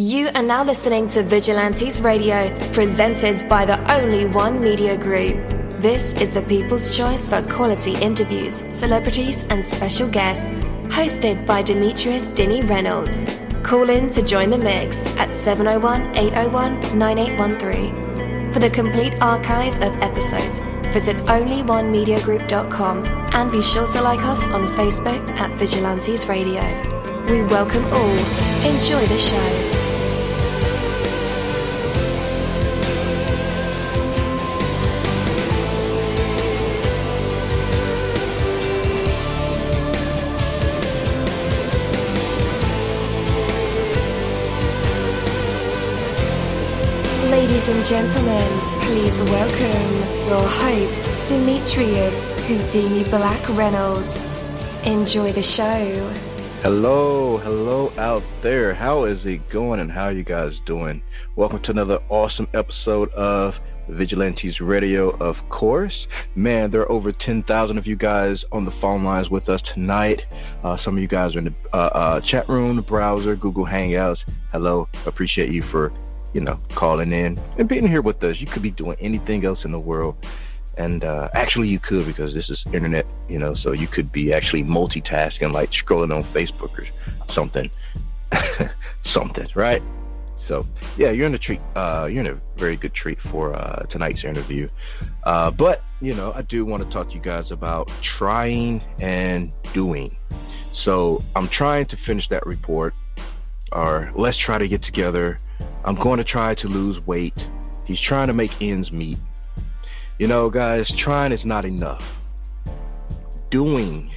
You are now listening to Vigilantes Radio, presented by the Only One Media Group. This is the people's choice for quality interviews, celebrities and special guests. Hosted by Demetrius Dini Reynolds. Call in to join the mix at 701-801-9813. For the complete archive of episodes, visit onlyonemediagroup.com and be sure to like us on Facebook at Vigilantes Radio. We welcome all. Enjoy the show. Ladies and gentlemen, please welcome your host, Demetrius Houdini Black Reynolds. Enjoy the show. Hello out there. How is it going and how are you guys doing? Welcome to another awesome episode of Vigilantes Radio, of course. Man, there are over 10,000 of you guys on the phone lines with us tonight. Some of you guys are in the chat room, the browser, Google Hangouts. Hello, appreciate you for calling in and being here with us. You could be doing anything else in the world. And actually you could, because this is internet, so you could be actually multitasking, like scrolling on Facebook or something. Something, right? So, yeah, you're in a treat. You're in a very good treat for tonight's interview. But, I do want to talk to you guys about trying and doing. So I'm trying to finish that report, or let's try to get together. I'm going to try to lose weight. He's trying to make ends meet. Guys, trying is not enough. Doing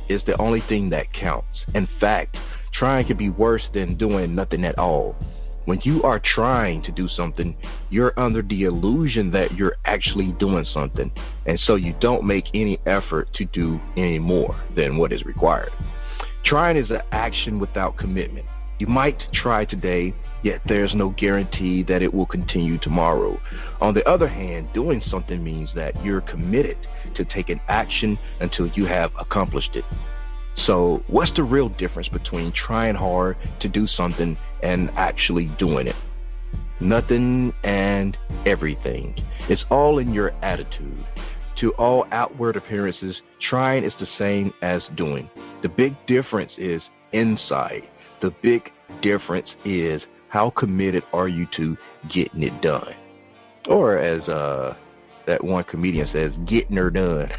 is the only thing that counts. In fact, trying can be worse than doing nothing at all. When you are trying to do something, you're under the illusion that you're actually doing something. And so you don't make any effort to do any more than what is required. Trying is an action without commitment. You might try today, yet there's no guarantee that it will continue tomorrow. On the other hand, doing something means that you're committed to taking action until you have accomplished it. So what's the real difference between trying hard to do something and actually doing it? Nothing and everything. It's all in your attitude. To all outward appearances, trying is the same as doing. The big difference is inside. The big difference is how committed are you to getting it done? Or as that one comedian says, getting her done.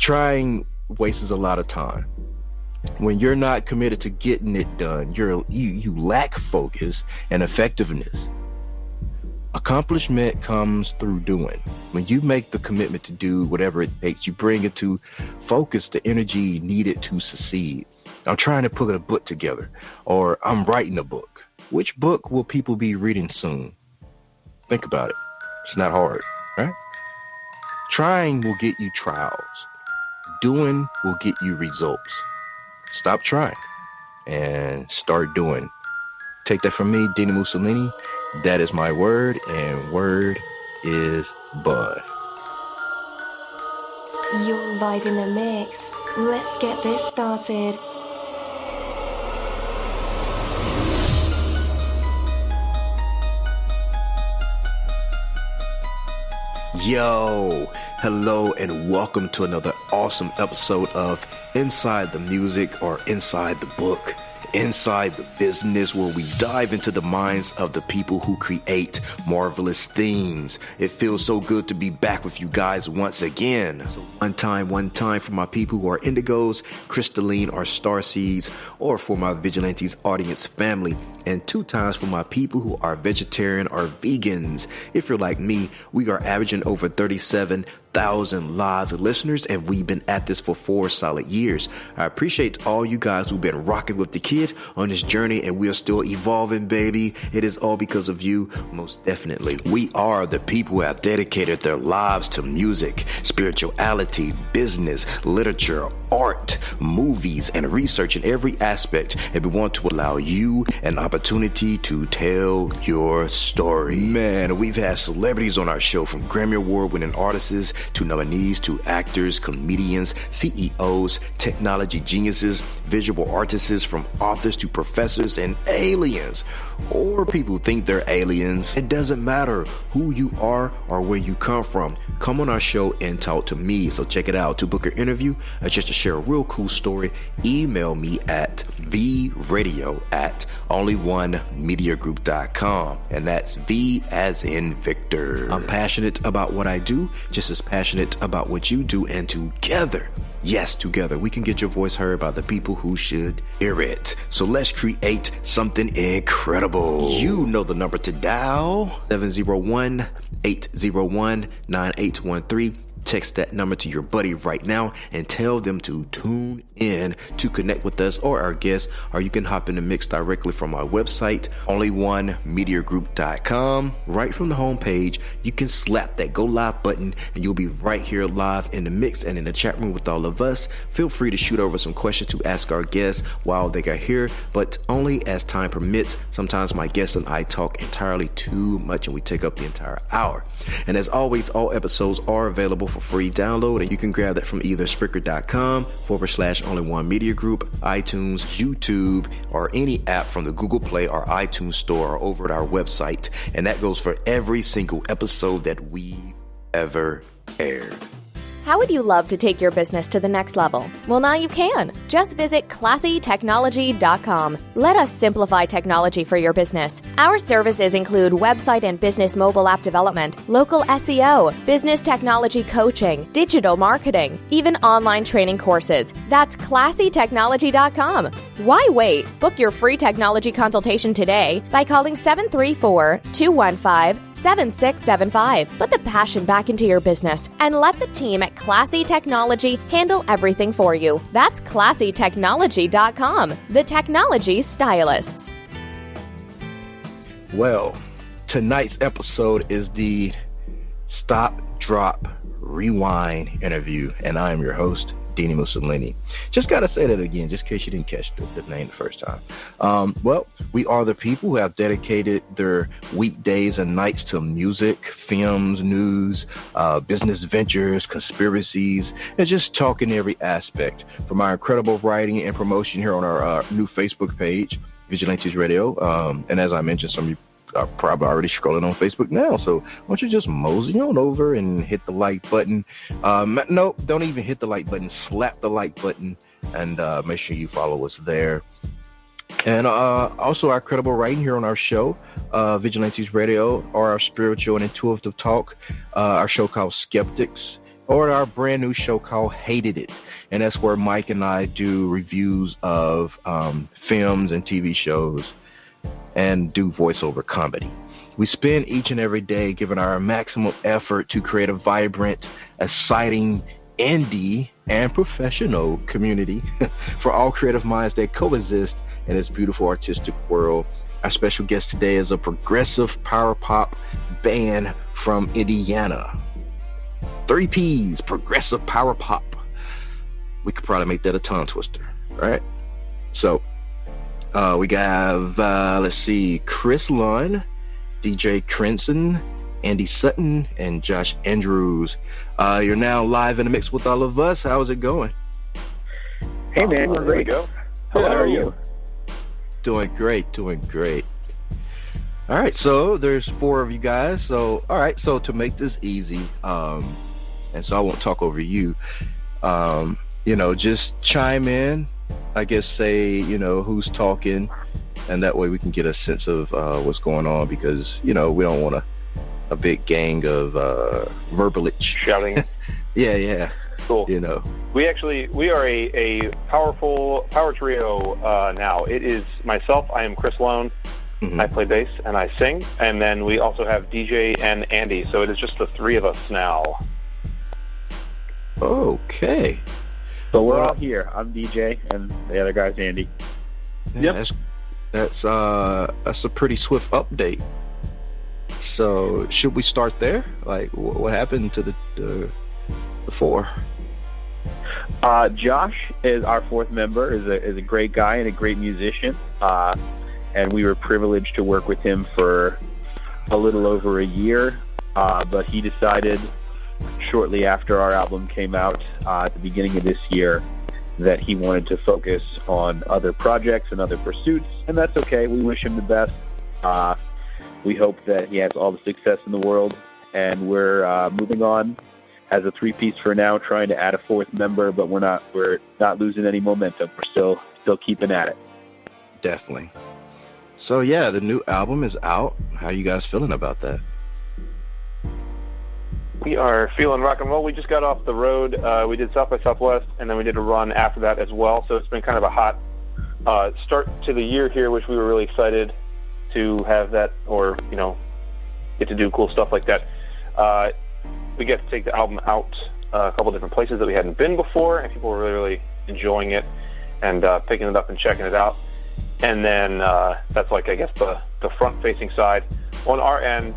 Trying wastes a lot of time. When you're not committed to getting it done, you lack focus and effectiveness. Accomplishment comes through doing. When you make the commitment to do whatever it takes, you bring it to focus the energy needed to succeed. I'm trying to put a book together, or I'm writing a book. Which book will people be reading soon? Think about it. It's not hard, right? Trying will get you trials. Doing will get you results. Stop trying and start doing. Take that from me, dini-mussolini. That is my word, and word is bud. You're live in the mix. Let's get this started. Yo, hello and welcome to another awesome episode of Inside the Music, or Inside the Book, Inside the Business, where we dive into the minds of the people who create marvelous things. It feels so good to be back with you guys once again. So one time for my people who are indigos, crystalline, or starseeds, or for my Vigilantes audience family, and 2 times for my people who are vegetarian or vegans. If you're like me, we are averaging over 37,000 live listeners, and we've been at this for 4 solid years. I appreciate all you guys who've been rocking with the kid on this journey, and we are still evolving, baby. It is all because of you, most definitely. We are the people who have dedicated their lives to music, spirituality, business, literature, art, movies, and research in every aspect, and we want to allow you an opportunity to tell your story. Man, we've had celebrities on our show, from Grammy Award-winning artists to nominees to actors, comedians, CEOs, technology geniuses, visual artists, from authors to professors and aliens, or people who think they're aliens. It doesn't matter who you are or where you come from. Come on our show and talk to me. So check it out. To book an interview or just to share a real cool story, email me at vradio@onlyonemediagroup.com, and that's V as in Victor. I'm passionate about what I do, just as passionate about what you do, and together, yes, together, we can get your voice heard by the people who should hear it. So let's create something incredible. You know the number to dial, 701-801-9813. Text that number to your buddy right now and tell them to tune in to connect with us or our guests, or you can hop in the mix directly from our website, onlyonemediagroup.com. Right from the homepage, you can slap that go live button and you'll be right here live in the mix and in the chat room with all of us. Feel free to shoot over some questions to ask our guests while they are here, but only as time permits. Sometimes my guests and I talk entirely too much and we take up the entire hour. And as always, all episodes are available for free download, and you can grab that from either Spreaker.com/onlyonemediagroup, iTunes, YouTube, or any app from the Google Play or iTunes store, or over at our website. And that goes for every single episode that we've ever aired. How would you love to take your business to the next level? Well, now you can. Just visit classytechnology.com. Let us simplify technology for your business. Our services include website and business mobile app development, local SEO, business technology coaching, digital marketing, even online training courses. That's classytechnology.com. Why wait? Book your free technology consultation today by calling 734-215-7675. Put the passion back into your business and let the team at Classy Technology handle everything for you. That's classytechnology.com, the technology stylists. Well, tonight's episode is the Stop, Drop, Rewind interview, and I am your host, Dini-Mussolini. Just gotta say that again, just in case you didn't catch the name the first time. Well, we are the people who have dedicated their weekdays and nights to music, films, news, business ventures, conspiracies, and just talking every aspect. From our incredible writing and promotion here on our new Facebook page, Vigilantes Radio, and as I mentioned, some of you are probably already scrolling on Facebook now, so why don't you just mosey on over and hit the like button. No, don't even hit the like button, slap the like button, and make sure you follow us there. And also our credible writing here on our show, Vigilantes Radio, or our spiritual and intuitive talk, our show called Skeptics, or our brand new show called Hated It. And that's where Mike and I do reviews of films and TV shows and do voiceover comedy. We spend each and every day giving our maximum effort to create a vibrant, exciting, indie, and professional community for all creative minds that coexist in this beautiful artistic world. Our special guest today is a progressive power pop band from Indiana. 3 P's, progressive power pop. We could probably make that a tongue twister, right? So, we have, let's see, Chris Lunn, DJ Crenson, Andy Sutton, and Josh Andrews. You're now live in the mix with all of us. How's it going? Hey, man. There we go. How are you? Doing great. All right, so there's 4 of you guys. So, all right, so to make this easy, and so I won't talk over you, just chime in. I guess say, who's talking, and that way we can get a sense of what's going on, because, we don't want a big gang of verbalage. Shouting. Yeah. Cool. We are a powerful power trio now. It is myself, I am Chris Lone, I play bass and I sing, and then we also have DJ and Andy, so it is just the 3 of us now. Okay. So we're all here. I'm DJ, and the other guy's Andy. Yeah, yep. That's a pretty swift update. So should we start there? Like, what happened to the 4? Josh is our fourth member, is a great guy and a great musician. And we were privileged to work with him for a little over a year. But he decided shortly after our album came out at the beginning of this year that he wanted to focus on other projects and other pursuits, and that's okay. We wish him the best. We hope that he has all the success in the world, and we're moving on as a three-piece for now, trying to add a fourth member, but we're not losing any momentum. We're still keeping at it. Definitely. So yeah, the new album is out. How are you guys feeling about that? We are feeling rock and roll. We just got off the road. We did South by Southwest, and then we did a run after that as well. So it's been kind of a hot start to the year here, which we were really excited to have that, or get to do cool stuff like that. We get to take the album out a couple different places that we hadn't been before, and people were really, really enjoying it and picking it up and checking it out. And then that's like, I guess, the front-facing side. On our end,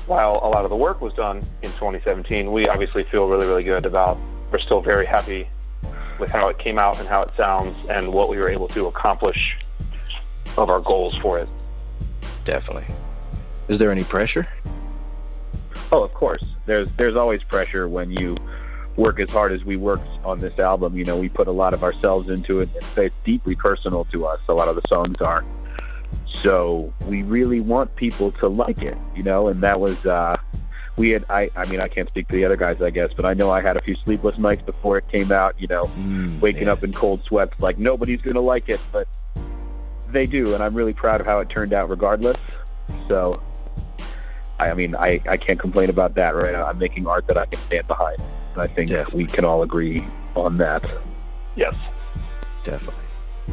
while a lot of the work was done in 2017, we obviously feel really, really good about, we're still very happy with how it came out and how it sounds and what we were able to accomplish of our goals for it. Definitely. Is there any pressure? Oh, of course. There's always pressure when you work as hard as we worked on this album. We put a lot of ourselves into it. It's deeply personal to us. A lot of the songs are. So we really want people to like it, and that was, I can't speak to the other guys, I guess, but I know I had a few sleepless nights before it came out, waking up in cold sweats, like nobody's going to like it, but they do, and I'm really proud of how it turned out regardless. So, I can't complain about that, right? I'm making art that I can stand behind, and I think we can all agree on that. Yes. Definitely.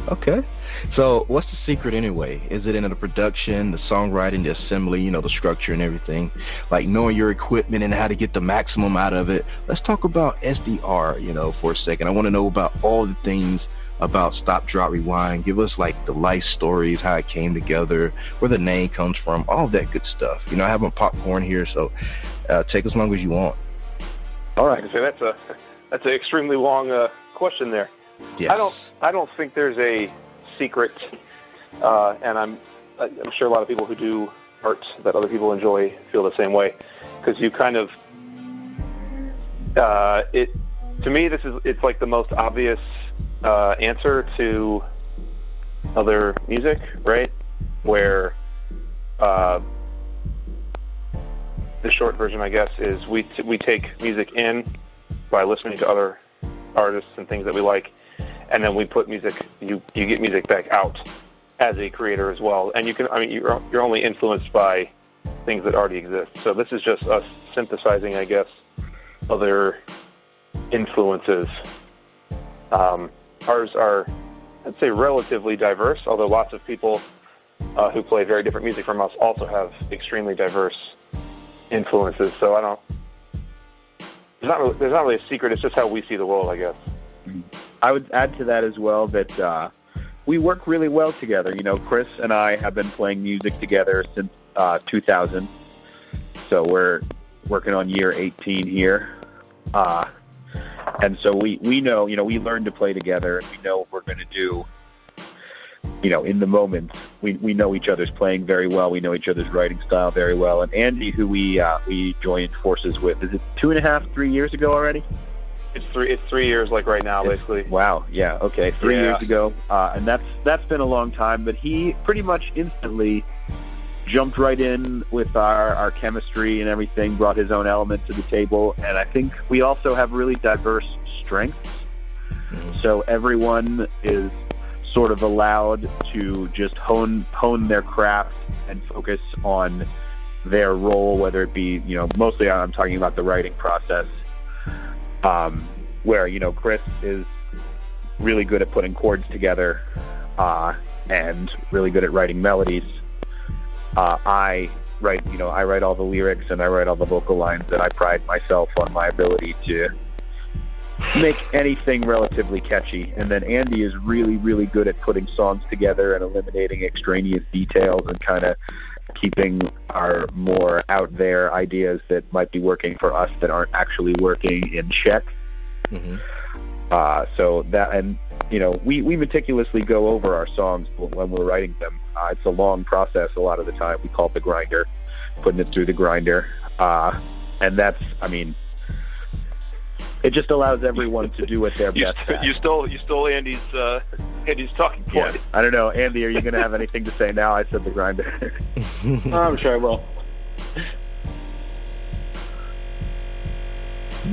Okay. So what's the secret anyway? Is it in the production, the songwriting, the assembly, the structure and everything? Like knowing your equipment and how to get the maximum out of it. Let's talk about SDR, for a second. I want to know about all the things about Stop, Drop, Rewind. Give us like the life stories, how it came together, where the name comes from, all that good stuff. I have my popcorn here, so take as long as you want. All right. So that's an extremely long question there. Yes. I don't think there's a secret, and I'm sure a lot of people who do art that other people enjoy feel the same way, because you kind of to me it's like the most obvious answer to other music, right? Where the short version, I guess, is we take music in by listening to other artists and things that we like, and then we put music. You get music back out as a creator as well, and you're only influenced by things that already exist. So this is just us synthesizing, I guess, other influences. Ours are, I'd say, relatively diverse, although lots of people who play very different music from us also have extremely diverse influences. So there's not really a secret. It's just how we see the world, I guess. I would add to that as well that we work really well together. Chris and I have been playing music together since 2000, so we're working on year 18 here. And so we know, we learn to play together, and we know what we're going to do, in the moment. We know each other's playing very well. We know each other's writing style very well. And Andy, who we joined forces with, is it 2.5, 3 years ago already? It's 3 years, like right now, basically. Wow. Yeah. Okay. 3 years ago. And that's been a long time, but he pretty much instantly jumped right in with our chemistry and everything, brought his own element to the table. And I think we also have really diverse strengths. Mm-hmm. So everyone is sort of allowed to just hone their craft and focus on their role, whether it be, mostly I'm talking about the writing process, where, Chris is really good at putting chords together, and really good at writing melodies. I write all the lyrics and I write all the vocal lines, and I pride myself on my ability to make anything relatively catchy. And then Andy is really, really good at putting songs together and eliminating extraneous details and kind of keeping our more out there ideas that might be working for us that aren't actually working in check. Mm-hmm. So that, and we meticulously go over our songs when we're writing them. It's a long process a lot of the time. We call it the grinder, putting it through the grinder, and that's, it just allows everyone to do what their best at. You stole Andy's talking point. Yeah. I don't know, Andy, are you going to have anything to say now? I said the grinder. I'm sure I will.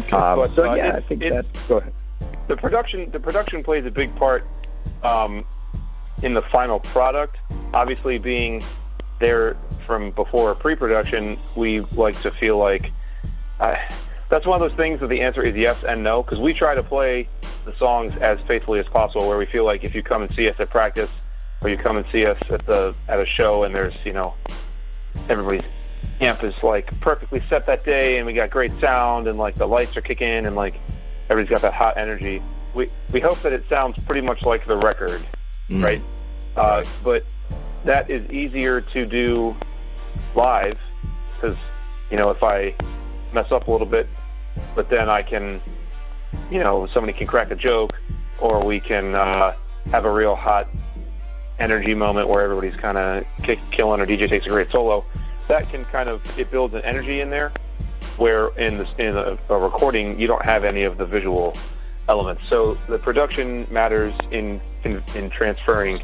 Okay. I think that's. Go ahead. The production plays a big part in the final product. Obviously, being there from before pre-production, we like to feel like that's one of those things that the answer is yes and no, because we try to play the songs as faithfully as possible, where we feel like if you come and see us at practice, or you come and see us at a show, and there's everybody's amp is like perfectly set that day, and we got great sound, and like the lights are kicking, and like everybody's got that hot energy. We hope that it sounds pretty much like the record, right? But that is easier to do live, because if I mess up a little bit, but then I can, somebody can crack a joke, or we can have a real hot energy moment where everybody's kind of killing, or DJ takes a great solo. That can it builds an energy in there, where in a recording you don't have any of the visual elements. So the production matters in transferring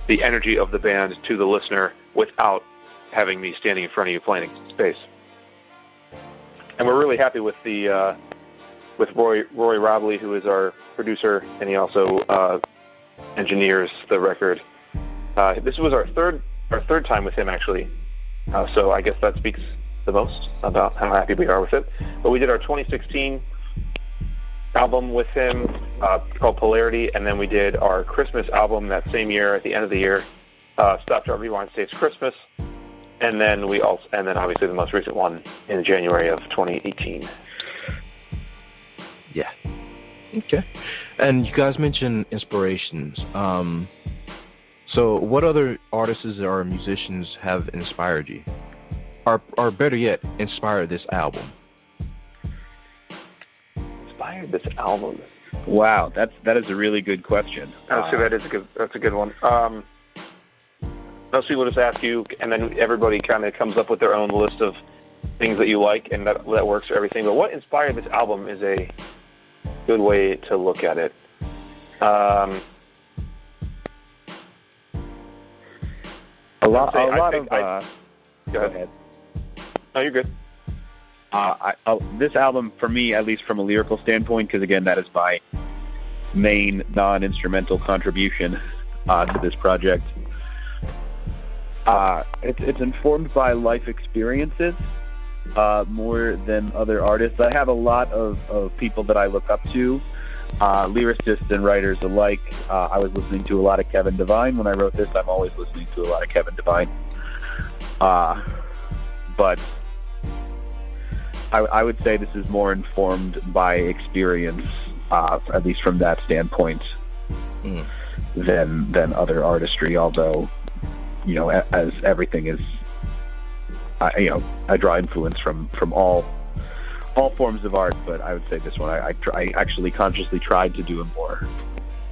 the energy of the band to the listener without having me standing in front of you playing bass. And we're really happy with with Roy Robley, who is our producer, and he also engineers the record. This was our third time with him, actually. So I guess that speaks the most about how happy we are with it. But we did our 2016 album with him called Polarity, and then we did our Christmas album that same year at the end of the year, Stop.drop.rewind Saves Christmas, and then obviously the most recent one in January of 2018. Yeah. Okay. And you guys mentioned inspirations. So what other artists or musicians have inspired you? Or better yet, inspired this album? Inspired this album? Wow, that is a really good question. That's a good one. Most people just ask you, and then everybody kind of comes up with their own list of things that you like, and that works for everything. But what inspired this album is a good way to look at it. Go ahead. No, you're good. This album, for me, at least from a lyrical standpoint, because again, that is my main non-instrumental contribution to this project. It's informed by life experiences more than other artists. I have a lot of people that I look up to, lyricists and writers alike. I was listening to a lot of Kevin Devine when I wrote this. I'm always listening to a lot of Kevin Devine. But I would say this is more informed by experience, at least from that standpoint, than other artistry, although, as everything is, I draw influence from all forms of art, but I would say this one, I actually consciously tried to do a more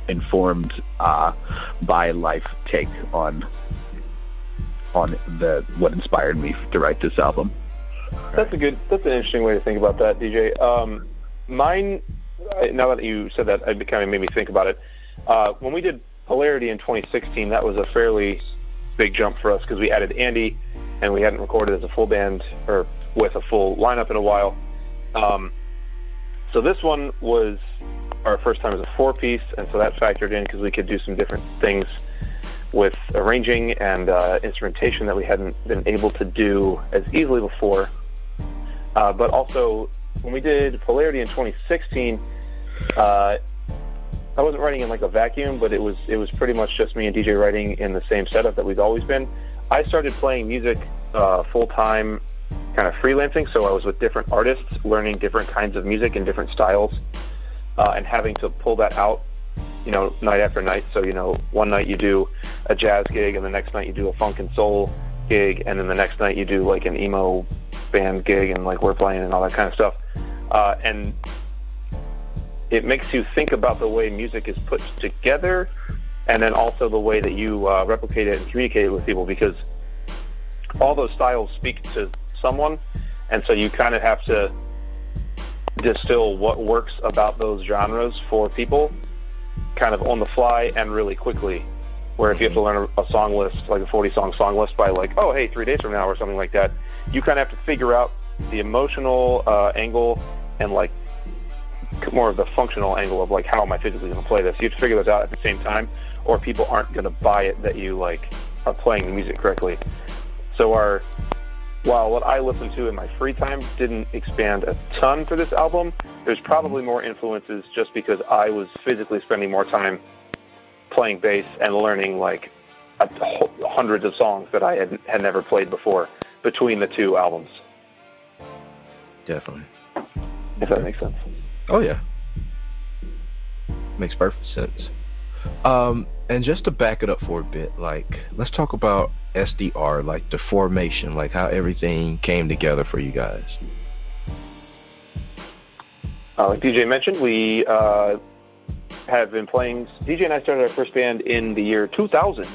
informed by life take on what inspired me to write this album. That's an interesting way to think about that, DJ. Mine, now that you said that, it kind of made me think about it. When we did Polarity in 2016, that was a fairly big jump for us because we added Andy, and we hadn't recorded as a full band or with a full lineup in a while. So this one was our first time as a 4-piece, and so that factored in because we could do some different things with arranging and instrumentation that we hadn't been able to do as easily before. But also, when we did Polarity in 2016, I wasn't writing in like a vacuum, but it was pretty much just me and DJ writing in the same setup that we've always been. I started playing music full-time, kind of freelancing, so I was with different artists, learning different kinds of music and different styles, and having to pull that out, night after night. So, one night you do a jazz gig, and the next night you do a funk and soul gig, and then the next night you do like an emo band gig, and like we're playing and all that kind of stuff. And it makes you think about the way music is put together, and then also the way that you replicate it and communicate it with people, because all those styles speak to someone, and so you kind of have to distill what works about those genres for people kind of on the fly and really quickly, where if you have to learn a song list, like a 40-song song list by like, oh, hey, 3 days from now or something like that, you kind of have to figure out the emotional angle and like more of the functional angle of like, how am I physically going to play this? You have to figure those out at the same time, or people aren't going to buy it that you like are playing the music correctly. So while what I listen to in my free time didn't expand a ton for this album, there's probably more influences just because I was physically spending more time playing bass and learning like hundreds of songs that I had never played before between the two albums. Definitely. If that makes sense. Oh, yeah. Makes perfect sense. And just to back it up for a bit, like, let's talk about SDR, like the formation, like how everything came together for you guys. Like DJ mentioned, we have been playing. DJ and I started our first band in the year 2000,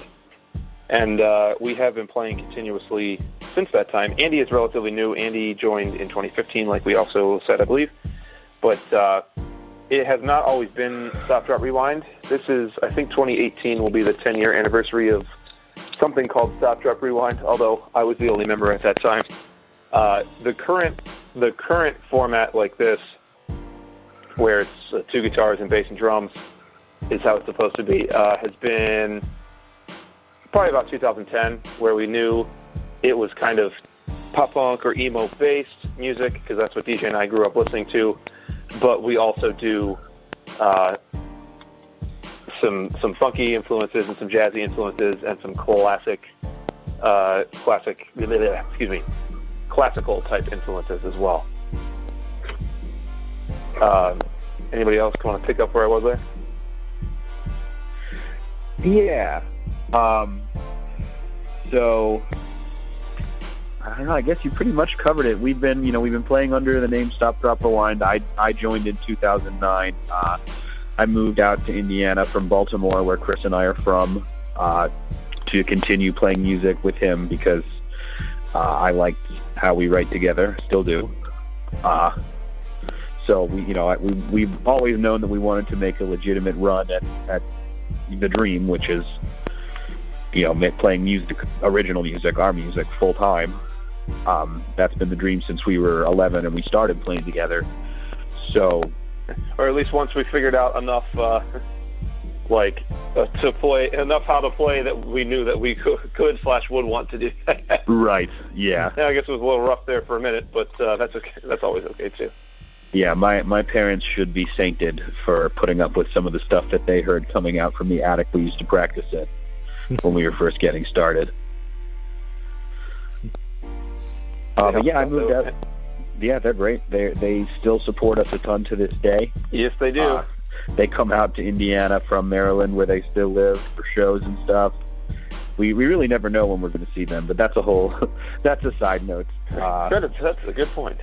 and we have been playing continuously since that time. Andy is relatively new. Andy joined in 2015, like we also said, I believe. But it has not always been Stop, Drop, Rewind. This is, I think 2018 will be the 10-year anniversary of something called Stop, Drop, Rewind, although I was the only member at that time. The current format like this, where it's 2 guitars and bass and drums, is how it's supposed to be, has been probably about 2010, where we knew it was kind of pop-punk or emo-based music, because that's what DJ and I grew up listening to, but we also do some funky influences and some jazzy influences and some classical type influences as well. Anybody else want to pick up where I was there? Yeah. So I don't know. I guess you pretty much covered it. We've been playing under the name Stop, Drop, Rewind. I joined in 2009. I moved out to Indiana from Baltimore, where Chris and I are from, to continue playing music with him because I liked how we write together. Still do. So we've always known that we wanted to make a legitimate run at the dream, which is playing music, original music, our music, full time. That's been the dream since we were 11 and we started playing together. So, or at least once we figured out enough, to play enough how to play that we knew that we could/would want to do that. Right. Yeah. Yeah. I guess it was a little rough there for a minute, but that's okay. That's always okay too. Yeah, my parents should be sainted for putting up with some of the stuff that they heard coming out from the attic we used to practice in when we were first getting started. But yeah, I moved out. Yeah, they're great. They still support us a ton to this day. Yes, they do. They come out to Indiana from Maryland, where they still live, for shows and stuff. We really never know when we're going to see them, but that's a side note. That's a good point.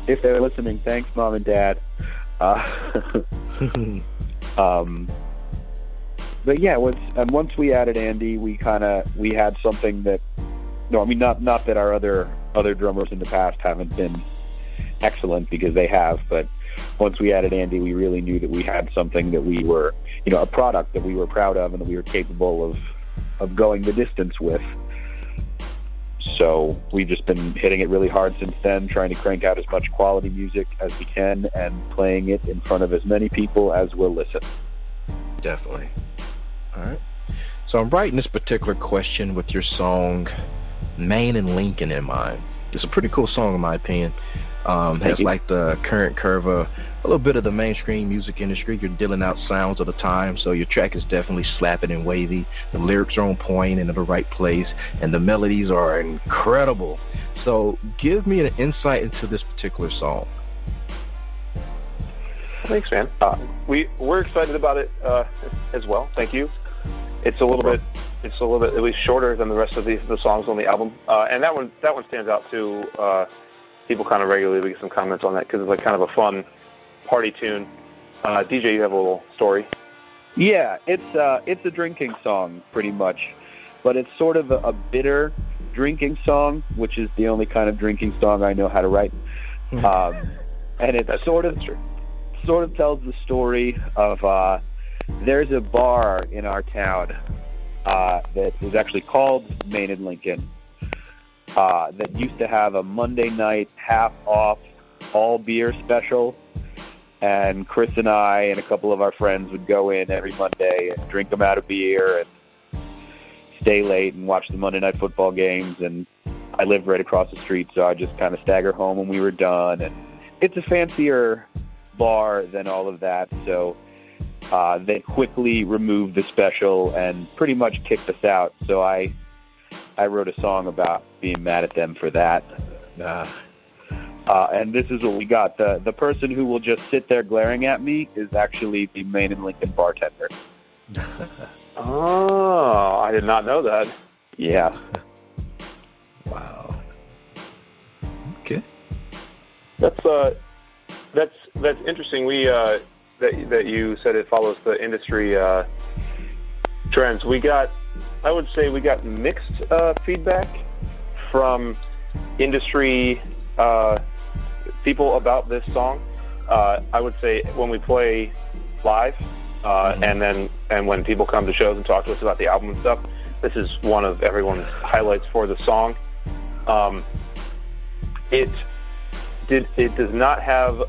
If they're listening, thanks, Mom and Dad. But yeah, once we added Andy, we had something that, not that our other drummers in the past haven't been excellent, because they have, but once we added Andy, we really knew that we had something that we were, a product that we were proud of and that we were capable of going the distance with. So we've just been hitting it really hard since then, trying to crank out as much quality music as we can and playing it in front of as many people as will listen. Definitely. All right. So I'm writing this particular question with your song Maine and Lincoln in mind. It's a pretty cool song in my opinion. Has like the current curve of a little bit of the mainstream music industry. You're dealing out sounds of the time, so your track is definitely slapping and wavy. The lyrics are on point and in the right place, and the melodies are incredible. So give me an insight into this particular song. Thanks, man. We're excited about it as well. Thank you. It's a little bit at least shorter than the rest of the songs on the album, and that one stands out too. People kind of regularly get some comments on that because it's like kind of a fun party tune. DJ, you have a little story. Yeah, it's a drinking song, pretty much. But it's sort of a bitter drinking song, which is the only kind of drinking song I know how to write. And it sort of tells the story of there's a bar in our town that is actually called Main and Lincoln that used to have a Monday night half-off all-beer special. And Chris and I and a couple of our friends would go in every Monday and drink them out of beer and stay late and watch the Monday Night Football games. And I lived right across the street, so I'd just kind of stagger home when we were done. And it's a fancier bar than all of that, so they quickly removed the special and pretty much kicked us out. So I wrote a song about being mad at them for that. And this is what we got. The person who will just sit there glaring at me is actually the Main and Lincoln bartender. Oh, I did not know that. Yeah. Wow. Okay. That's interesting. We that you said it follows the industry trends. I would say we got mixed feedback from industry people about this song. I would say when we play live, and when people come to shows and talk to us about the album and stuff, this is one of everyone's highlights for the song. It does not have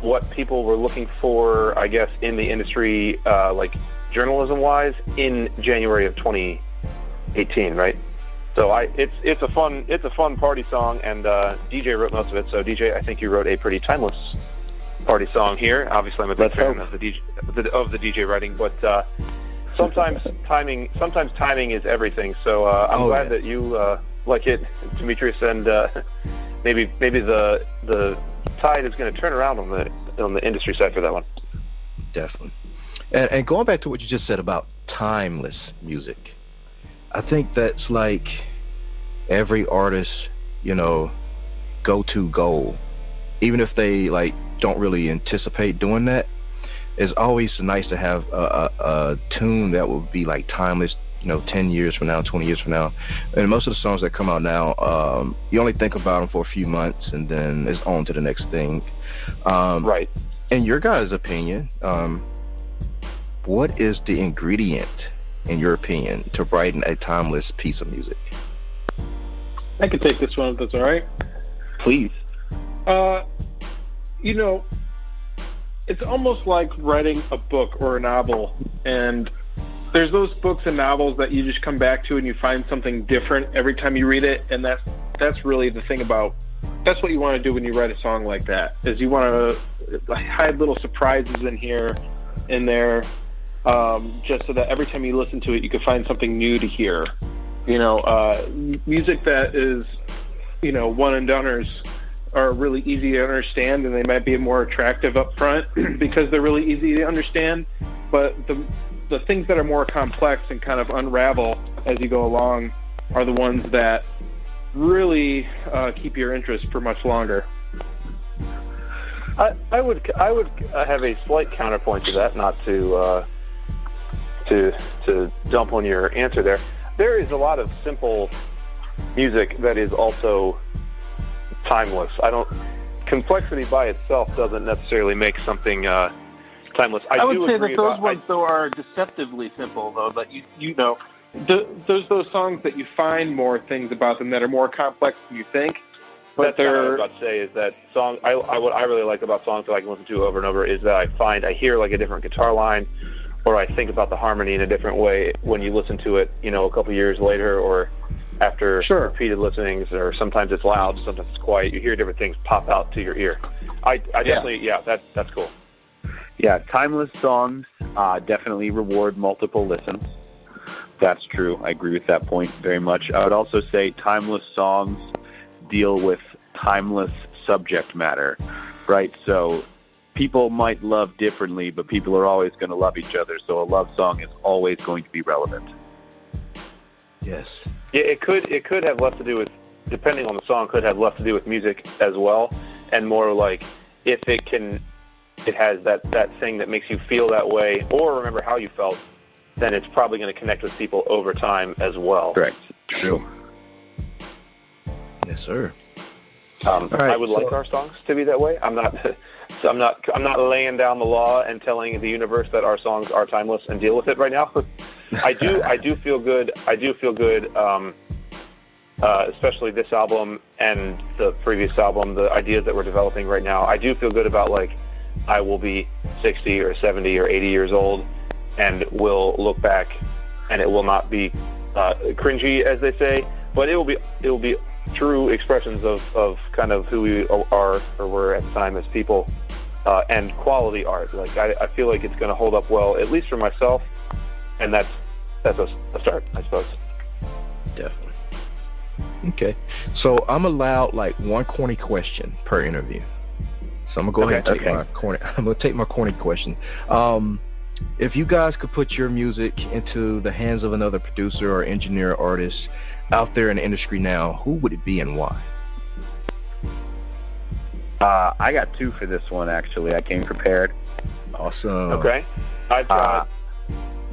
what people were looking for, I guess, in the industry, like journalism-wise, in January of 2018, right? So it's a fun party song, and DJ wrote most of it. So DJ, I think you wrote a pretty timeless party song here. Obviously, I'm a big fan of the DJ writing, but sometimes timing is everything. So I'm glad that you like it, Demetrius, and maybe the tide is going to turn around on the industry side for that one. Definitely. And going back to what you just said about timeless music, I think that's like every artist's, go-to goal. Even if they don't really anticipate doing that, it's always nice to have a tune that will be timeless, 10 years from now, 20 years from now. And most of the songs that come out now, you only think about them for a few months and then it's on to the next thing. Right. In your guys' opinion, what is the ingredient, in your opinion, to writing a timeless piece of music? I can take this one if that's all right. Please. It's almost like writing a book or a novel, and there's those books and novels that you just come back to and you find something different every time you read it, and that's really the thing about, that's what you want to do when you write a song like that, is you want to hide little surprises in there, just so that every time you listen to it, you can find something new to hear. Music that is, one and doneers are really easy to understand, and they might be more attractive up front because they're really easy to understand. But the things that are more complex and kind of unravel as you go along are the ones that really keep your interest for much longer. I would have a slight counterpoint to that, not to dump on your answer there. There is a lot of simple music that is also timeless. Complexity by itself doesn't necessarily make something timeless. I would say that those ones, though, are deceptively simple, though. That there's those songs that you find more things about them that are more complex than you think. But that's what I was about to say, is that song. What I really like about songs that I can listen to over and over is that I hear a different guitar line, or I think about the harmony in a different way when you listen to it, a couple years later, or after repeated listenings, or sometimes it's loud, sometimes it's quiet. You hear different things pop out to your ear. I definitely, that's cool. Yeah, timeless songs definitely reward multiple listens. That's true. I agree with that point very much. I would also say timeless songs deal with timeless subject matter, right? So people might love differently, but people are always going to love each other, so a love song is always going to be relevant. Yes. Yeah, it could have less to do with, depending on the song, could have less to do with music as well, and more like if it can it has that thing that makes you feel that way or remember how you felt, then it's probably going to connect with people over time as well. Correct. True. Yes, sir. Right, I would like our songs to be that way. I'm not laying down the law and telling the universe that our songs are timeless and deal with it right now. I do feel good. Especially this album and the previous album, the ideas that we're developing right now. I do feel good about, like, I will be 60 or 70 or 80 years old and will look back, and it will not be cringy, as they say, but it will be true expressions of kind of who we are or were at the time as people, and quality art. Like, I feel like it's going to hold up well, at least for myself, and that's a start, I suppose. Definitely. Okay, so I'm allowed like one corny question per interview. So I'm gonna go ahead and take my corny. I'm gonna take my corny question. If you guys could put your music into the hands of another producer or engineer or artist out there in the industry now, who would it be and why? I got two for this one, actually. I came prepared. Awesome. Okay.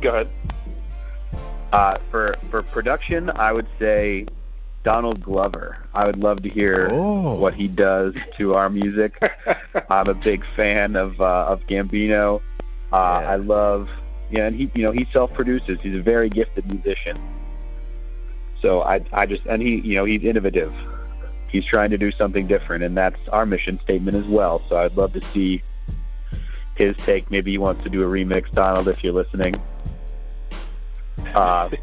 Go ahead. For production, I would say Donald Glover. I would love to hear what he does to our music. I'm a big fan of Gambino. I love, and he self-produces. He's a very gifted musician. So he's innovative. He's trying to do something different, and that's our mission statement as well. So I'd love to see his take. Maybe he wants to do a remix, Donald, if you're listening. That'd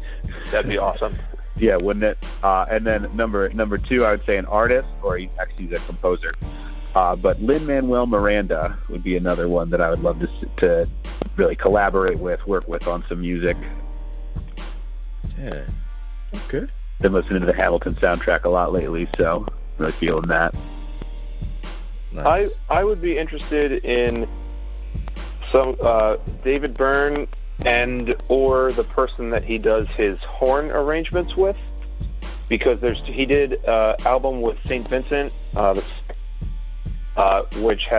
be awesome. Yeah, wouldn't it? And then number two, I would say an artist, or he's a composer. But Lin-Manuel Miranda would be another one that I would love to really collaborate with, work with on some music. Yeah. Okay. Been listening to the Hamilton soundtrack a lot lately, so really feeling that. Nice. I would be interested in some David Byrne and or the person that he does his horn arrangements with, because he did an album with St. Vincent, which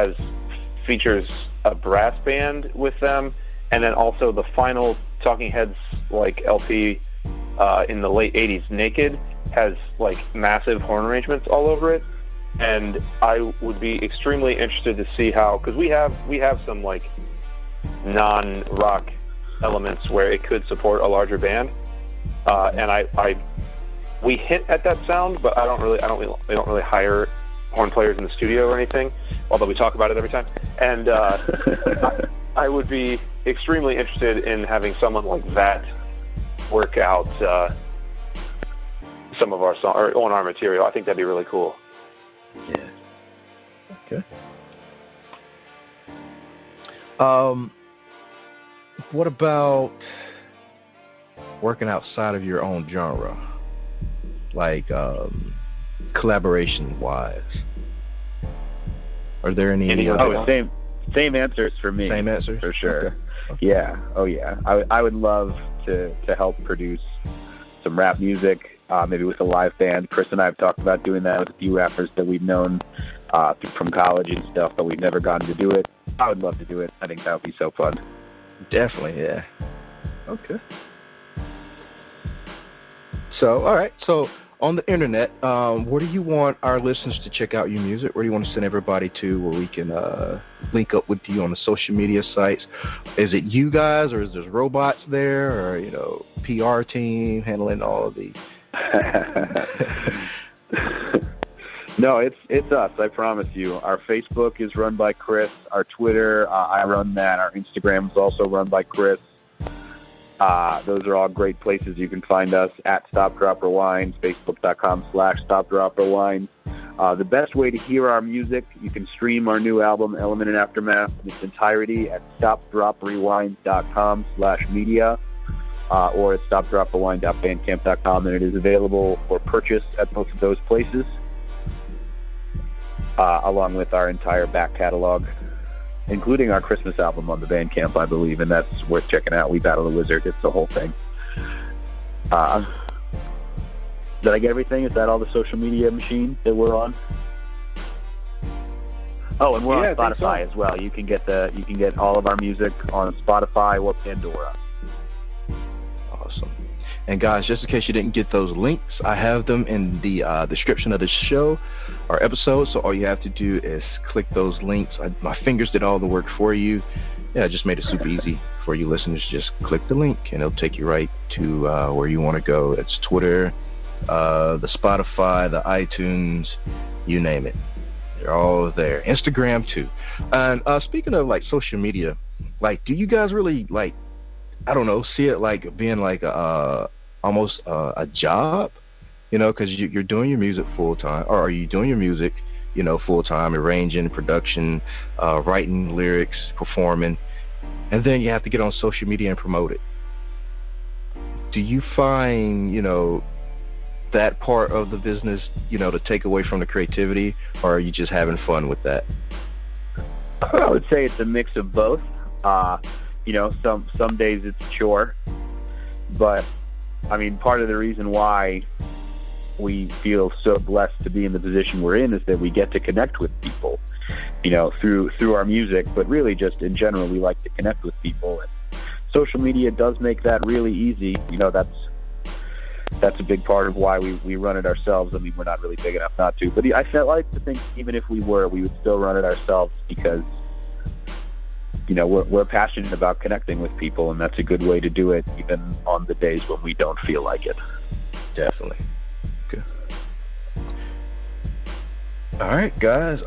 features a brass band with them, and then also the final Talking Heads LP in the late 80s, Naked, has massive horn arrangements all over it, and I would be extremely interested to see how, because we have some non-rock elements where it could support a larger band, and we hint at that sound, but we don't really hire horn players in the studio or anything, although we talk about it every time. And I would be extremely interested in having someone like that work out some of our song or on our material. I think that'd be really cool. Yeah. Okay. What about working outside of your own genre, collaboration-wise? Are there any? Same answers for me. Same answers for sure. Okay. Yeah. Oh yeah. I would love to help produce some rap music, maybe with a live band. Chris and I have talked about doing that with a few rappers that we've known from college and stuff, but we've never gotten to do it. I would love to do it. I think that would be so fun. Definitely, yeah. Okay. So, all right. So, on the internet, where do you want our listeners to check out your music? Where do you want to send everybody to where we can link up with you on the social media sites? Is it you guys, or is there robots there, or, PR team handling all of the... No, it's us, I promise you. Our Facebook is run by Chris. Our Twitter, I run that. Our Instagram is also run by Chris. Those are all great places you can find us at Stop Drop Rewind, Facebook.com/StopDropRewind. The best way to hear our music, you can stream our new album, Element and Aftermath, in its entirety at stop.drop.rewind.com/media, or at stop.drop.rewind.bandcamp.com, and it is available for purchase at both of those places, along with our entire back catalog, including our Christmas album on the Bandcamp, I believe, and that's worth checking out. We Battle the Wizard. It's the whole thing. Did I get everything? Is that all the social media machine that we're on? Oh, and we're on Spotify as well. You can get all of our music on Spotify or Pandora. Awesome. And guys, just in case you didn't get those links, I have them in the description of the show or episode. So all you have to do is click those links. My fingers did all the work for you. Yeah, I just made it super easy for you listeners. Just click the link and it'll take you right to where you want to go. It's Twitter, the Spotify, the iTunes, you name it. They're all there. Instagram too. And speaking of like social media, like, do you guys really like, I don't know, see it like being like almost a job, you know, because you're doing your music full time, or are you doing your music, you know, full time, arranging, production, writing lyrics, performing, and then you have to get on social media and promote it. Do you find, you know, that part of the business, you know, to take away from the creativity, or are you just having fun with that? I would say it's a mix of both. You know, some days it's a chore, but I mean, part of the reason why we feel so blessed to be in the position we're in is that we get to connect with people, you know, through our music, but really just in general, we like to connect with people, and social media does make that really easy. You know, that's a big part of why we run it ourselves. I mean, we're not really big enough not to, but I felt like to think even if we were, we would still run it ourselves because, you know, we're passionate about connecting with people, and that's a good way to do it, even on the days when we don't feel like it. Definitely. Okay. All right, guys.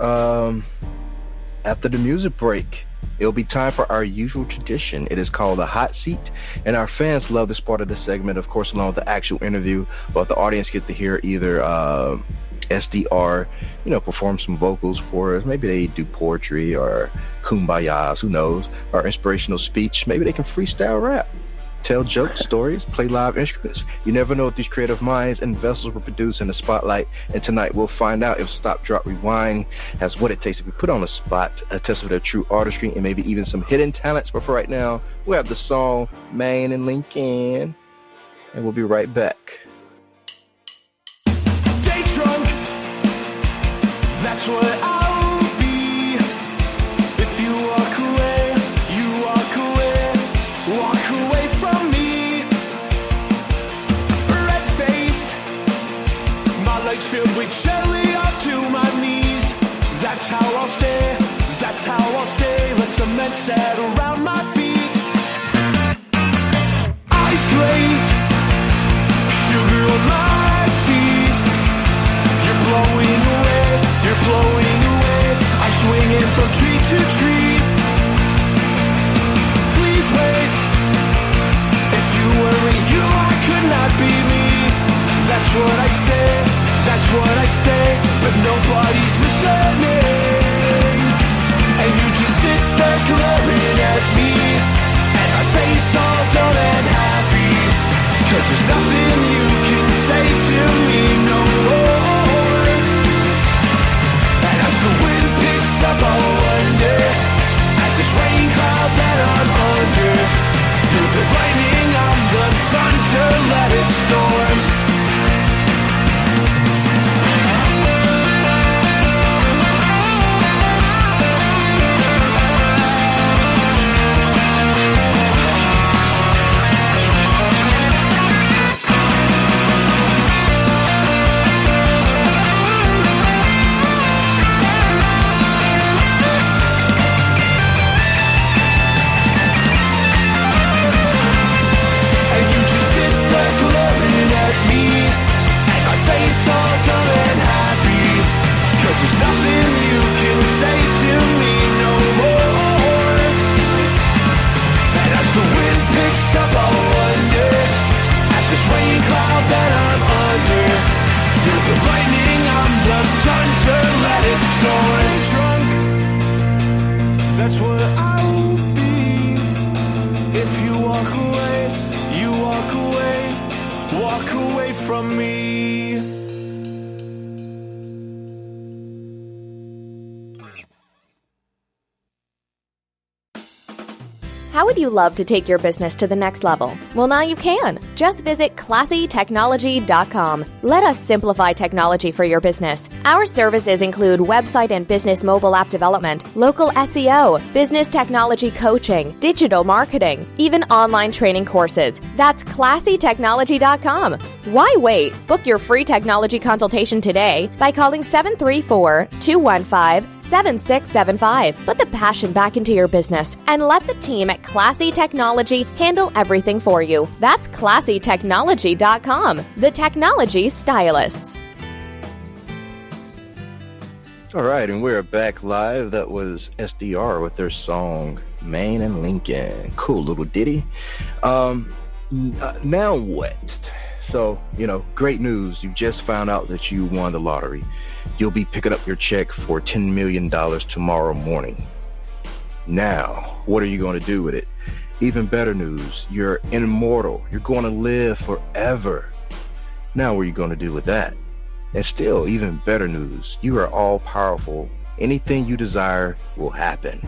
After the music break, it'll be time for our usual tradition. It is called the hot seat, and our fans love this part of the segment, of course, along with the actual interview. But the audience get to hear either SDR, you know, perform some vocals for us. Maybe they do poetry or kumbayas, who knows, or inspirational speech. Maybe they can freestyle rap, tell jokes, stories, play live instruments. You never know what these creative minds and vessels will produce in the spotlight. And tonight we'll find out if Stop, Drop, Rewind has what it takes to be put on the spot, a test of their true artistry, and maybe even some hidden talents. But for right now, we have the song Maine and Lincoln, and we'll be right back. Day drunk, that's what I'll be. If you walk away, you walk away. Walk away from me. Red face, my legs filled with jelly up to my knees. That's how I'll stay, that's how I'll stay. Let cement set around my feet. Eyes glazed, sugar on my teeth. You're blowing away, you're blowing away. I'm swinging from tree to tree. Please wait. If you weren't you, I could not be me. That's what I'd say, that's what I'd say. But nobody's listening. And you just sit there glaring at me, and my face all done and happy. 'Cause there's nothing you can say How would you love to take your business to the next level? Well, now you can. Just visit classytechnology.com. Let us simplify technology for your business. Our services include website and business mobile app development, local SEO, business technology coaching, digital marketing, even online training courses. That's classytechnology.com. Why wait? Book your free technology consultation today by calling 734-215-7675. Put the passion back into your business and let the team at Classy Technology handle everything for you. That's classytechnology.com, the technology stylists. All right, and we're back live. That was SDR with their song Maine and Lincoln. Cool little ditty. Now what? So, great news. You just found out that you won the lottery. You'll be picking up your check for $10 million tomorrow morning. Now, what are you going to do with it? Even better news. You're immortal. You're going to live forever. Now, what are you going to do with that? And still, even better news. You are all powerful. Anything you desire will happen.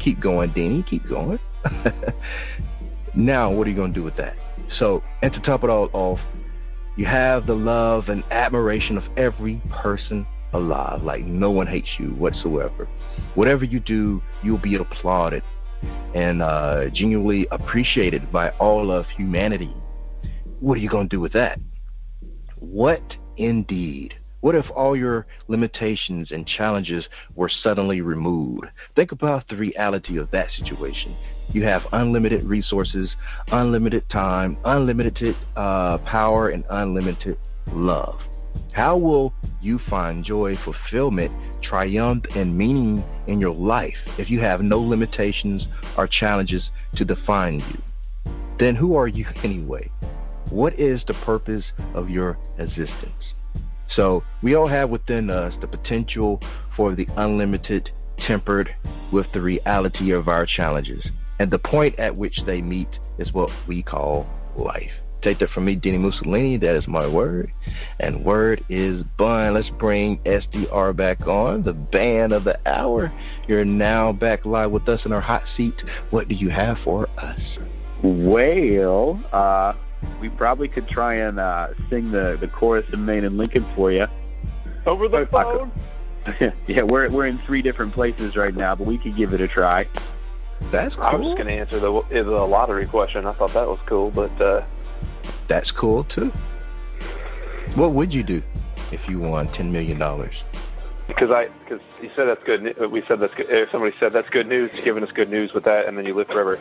Keep going, Dini. Keep going. Now, what are you going to do with that? So, and to top it all off, you have the love and admiration of every person alive. Like, no one hates you whatsoever. Whatever you do, you'll be applauded and genuinely appreciated by all of humanity. What are you going to do with that? What indeed? What if all your limitations and challenges were suddenly removed? Think about the reality of that situation. You have unlimited resources, unlimited time, unlimited power, and unlimited love. How will you find joy, fulfillment, triumph, and meaning in your life if you have no limitations or challenges to define you? Then who are you anyway? What is the purpose of your existence? So we all have within us the potential for the unlimited, tempered with the reality of our challenges. And the point at which they meet is what we call life. Take that from me, dini-mussolini. That is my word. And word is bun. Let's bring SDR back on, the band of the hour. You're now back live with us in our hot seat. What do you have for us? Well, we probably could try and sing the chorus of Maine and Lincoln for you. Over the phone? Yeah, we're in 3 different places right now, but we could give it a try. That's cool. I was just going to answer the lottery question. I thought that was cool, but that's cool too. What would you do if you won $10 million? Because you said that's good. We said that's good. If somebody said that's good news, you're giving us good news with that, and then you live forever.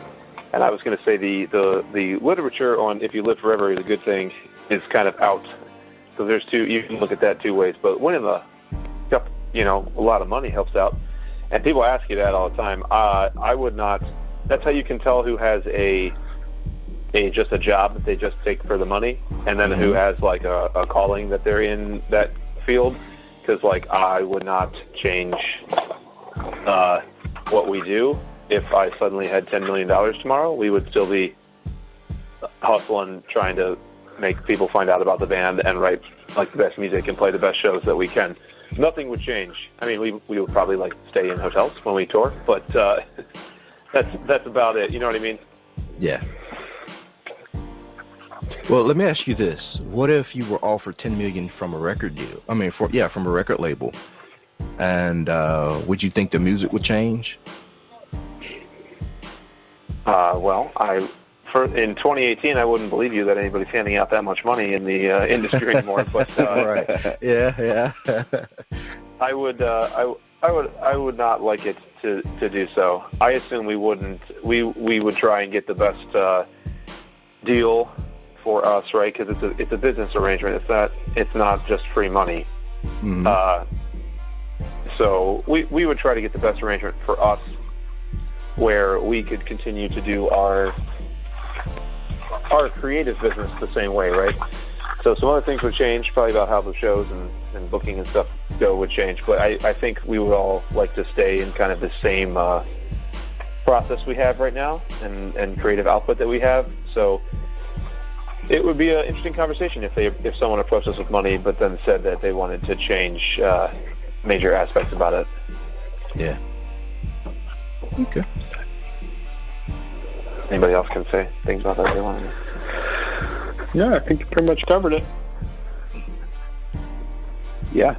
And I was going to say the literature on if you live forever is a good thing is kind of out. So there's you can look at that 2 ways. But winning a lot of money helps out. And people ask you that all the time. I would not. That's how you can tell who has just a job that they just take for the money, and then who has like a calling that they're in that field. Because I would not change what we do. If I suddenly had $10 million tomorrow, we would still be hustling, trying to make people find out about the band and write the best music and play the best shows that we can. Nothing would change. I mean, we would probably stay in hotels when we tour, but that's about it. You know what I mean? Yeah. Well, let me ask you this: what if you were offered $10 million from a record deal? I mean, from a record label, and would you think the music would change? In 2018, I wouldn't believe you that anybody's handing out that much money in the industry anymore. But right, yeah. I would not like it to do so. I assume we wouldn't. We would try and get the best deal for us, right? Because it's a business arrangement. It's not just free money. Mm-hmm. So we would try to get the best arrangement for us, where we could continue to do our creative business the same way, right? So some other things would change, probably about how the shows and booking and stuff would change. But I think we would all like to stay in kind of the same process we have right now and creative output that we have. So it would be an interesting conversation if someone approached us with money but then said that they wanted to change major aspects about it. Yeah. Okay. Anybody else can say things about that they want to? Yeah, I think you pretty much covered it. Yeah.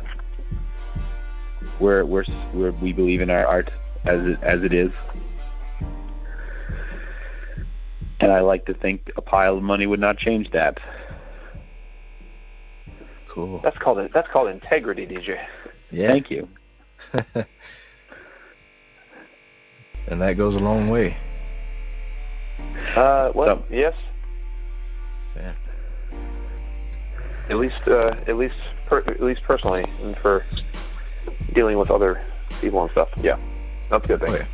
We believe in our art as it is. And I like to think a pile of money would not change that. Cool. That's called integrity, DJ. Yeah. Thank you. And that goes a long way. Yes. Yeah. At least personally, and for dealing with other people and stuff. Yeah, that's a good thing. Oh, yeah.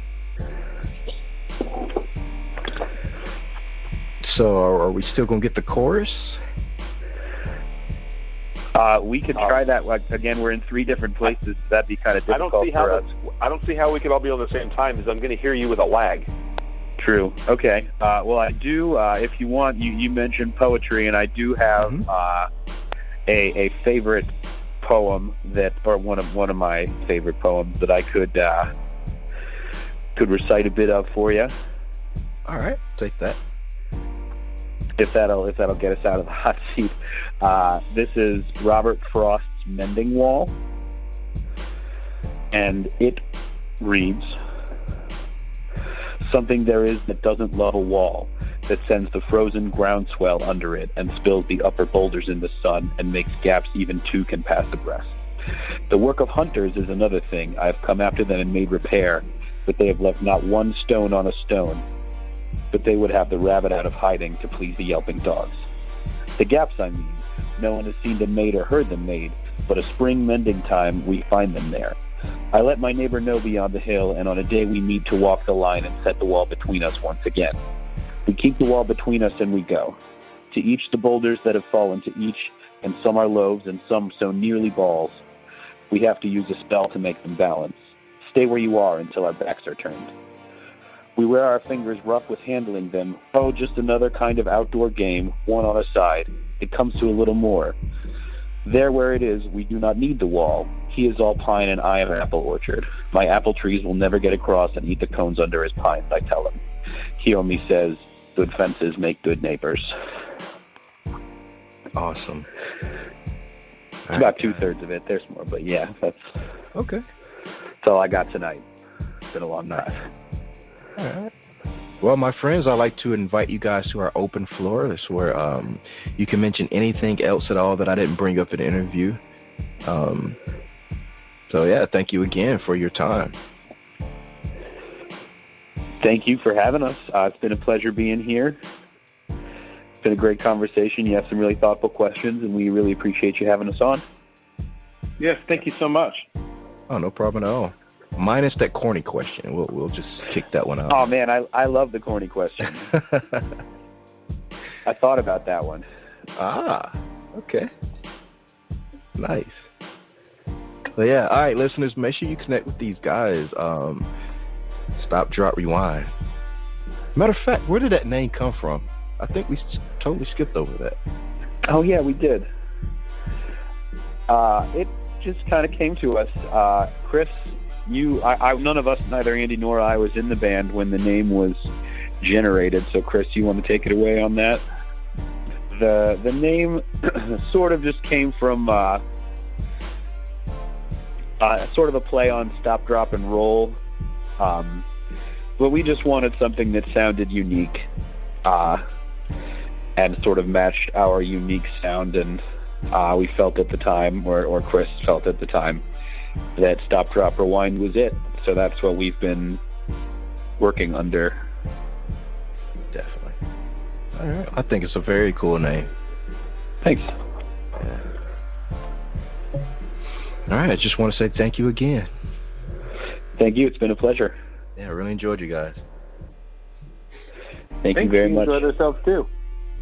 So, are we still gonna get the chorus? We could try that. Again, we're in 3 different places. That'd be kind of difficult for us. I don't see how we could all be on the same time, because I'm going to hear you with a lag. True. Okay. Well, I do. If you want, you mentioned poetry, and I do have a favorite poem or one of my favorite poems that I could recite a bit of for you. All right, take that. If that'll get us out of the hot seat. This is Robert Frost's Mending Wall, and it reads: something there is that doesn't love a wall, that sends the frozen groundswell under it and spills the upper boulders in the sun and makes gaps even 2 can pass abreast. The work of hunters is another thing. I have come after them and made repair, but they have left not 1 stone on a stone. But they would have the rabbit out of hiding to please the yelping dogs. The gaps, I mean, no one has seen them made or heard them made, but a spring mending time we find them there. I let my neighbor know beyond the hill, and on a day we meet to walk the line and set the wall between us once again. We keep the wall between us and we go. To each the boulders that have fallen to each, and some are loaves and some so nearly balls. We have to use a spell to make them balance. Stay where you are until our backs are turned. We wear our fingers rough with handling them. Oh, just another kind of outdoor game, one on a side. It comes to a little more. There where it is, we do not need the wall. He is all pine and I am apple orchard. My apple trees will never get across and eat the cones under his pines, I tell him. He only says, good fences make good neighbors. Awesome. It's about 2/3 of it. There's more, but yeah, that's okay. That's all I got tonight. It's been a long night. All right. Well, my friends, I'd like to invite you guys to our open floor. That's where you can mention anything else at all that I didn't bring up in the interview. So, yeah, thank you again for your time. Thank you for having us. It's been a pleasure being here. It's been a great conversation. You have some really thoughtful questions, and we really appreciate you having us on. Yes, thank you so much. Oh, no problem at all. Minus that corny question. We'll just kick that one out. Oh, man, I love the corny question. I thought about that one. Ah, okay. Nice. So, yeah, all right, listeners, make sure you connect with these guys. Stop, Drop, Rewind. Matter of fact, where did that name come from? I think we totally skipped over that. Oh, yeah, we did. It just kind of came to us. Chris, none of us, neither Andy nor I, was in the band when the name was generated. So, Chris, you want to take it away on that? The name sort of just came from sort of a play on Stop, Drop, and Roll. But we just wanted something that sounded unique and sort of matched our unique sound. And we felt at the time, or Chris felt at the time, that Stop, Drop, Rewind was it. So that's what we've been working under. Definitely. All right. I think it's a very cool name. Thanks. Yeah. All right. I just want to say thank you again. Thank you. It's been a pleasure. Yeah, I really enjoyed you guys. Thank you very much. We enjoyed ourselves too.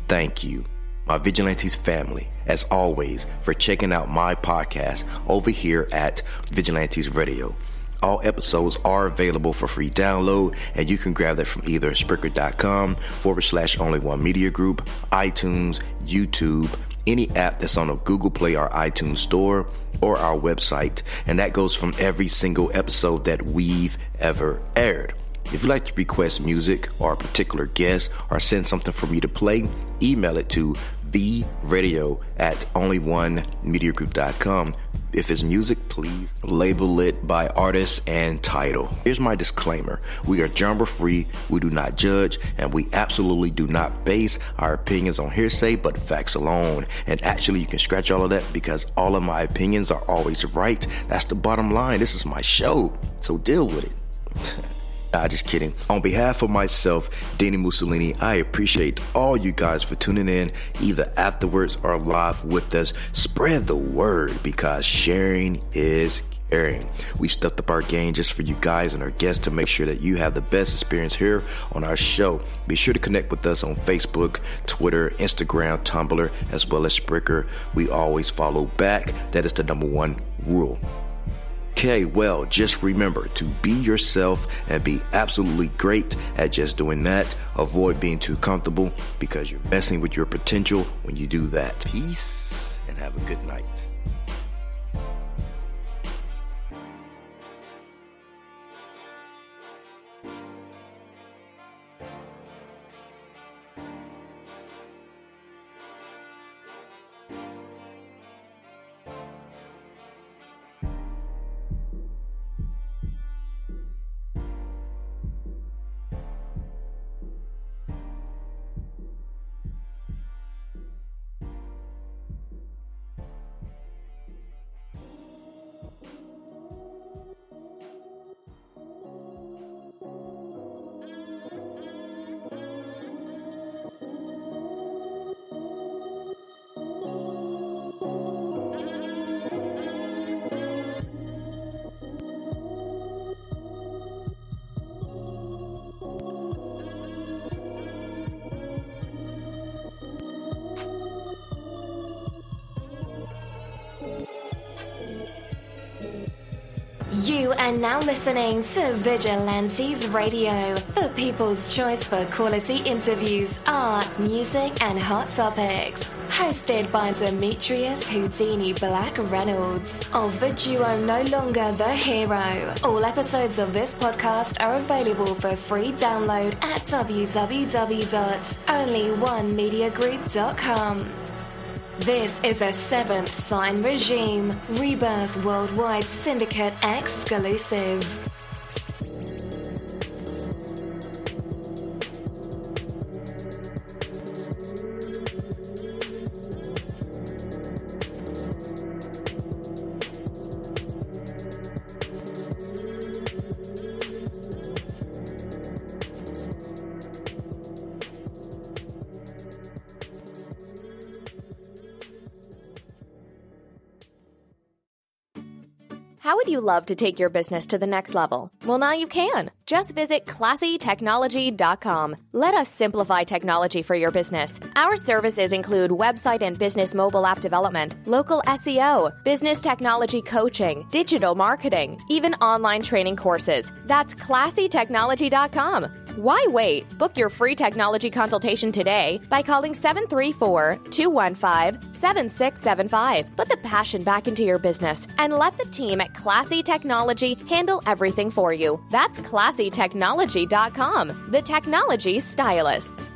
Thank you, my Vigilantes family, as always, for checking out my podcast over here at Vigilantes Radio. All episodes are available for free download, and you can grab that from either Spreaker.com/only1mediagroup, iTunes, YouTube, any app that's on a Google Play or iTunes store, or our website. And that goes from every single episode that we've ever aired. If you'd like to request music or a particular guest or send something for me to play, email it to theradio@onlyonemediagroup.com. If it's music, please label it by artist and title. Here's my disclaimer. We are genre free, we do not judge, and we absolutely do not base our opinions on hearsay but facts alone. And actually, you can scratch all of that because all of my opinions are always right. That's the bottom line. This is my show, so deal with it. Nah, just kidding. On behalf of myself, Dini-Mussolini, I appreciate all you guys for tuning in, either afterwards or live with us. Spread the word because sharing is caring. We stepped up our game just for you guys and our guests to make sure that you have the best experience here on our show. Be sure to connect with us on Facebook, Twitter, Instagram, Tumblr, as well as Spreaker. We always follow back. That is the number one rule. Okay, well, just remember to be yourself and be absolutely great at just doing that. Avoid being too comfortable because you're messing with your potential when you do that. Peace and have a good night. You are now listening to Vigilantes Radio, the people's choice for quality interviews, art, music, and hot topics. Hosted by Demetrius Houdini Black Reynolds of the duo No Longer the Hero. All episodes of this podcast are available for free download at www.onlyonemediagroup.com. This is a Seventh Sign Regime Rebirth Worldwide Syndicate exclusive. How would you love to take your business to the next level? Well, now you can. Just visit classytechnology.com. Let us simplify technology for your business. Our services include website and business mobile app development, local SEO, business technology coaching, digital marketing, even online training courses. That's classytechnology.com. Why wait? Book your free technology consultation today by calling 734-215-7675. Put the passion back into your business and let the team at Classy Technology handle everything for you. That's classytechnology.com, the technology stylists.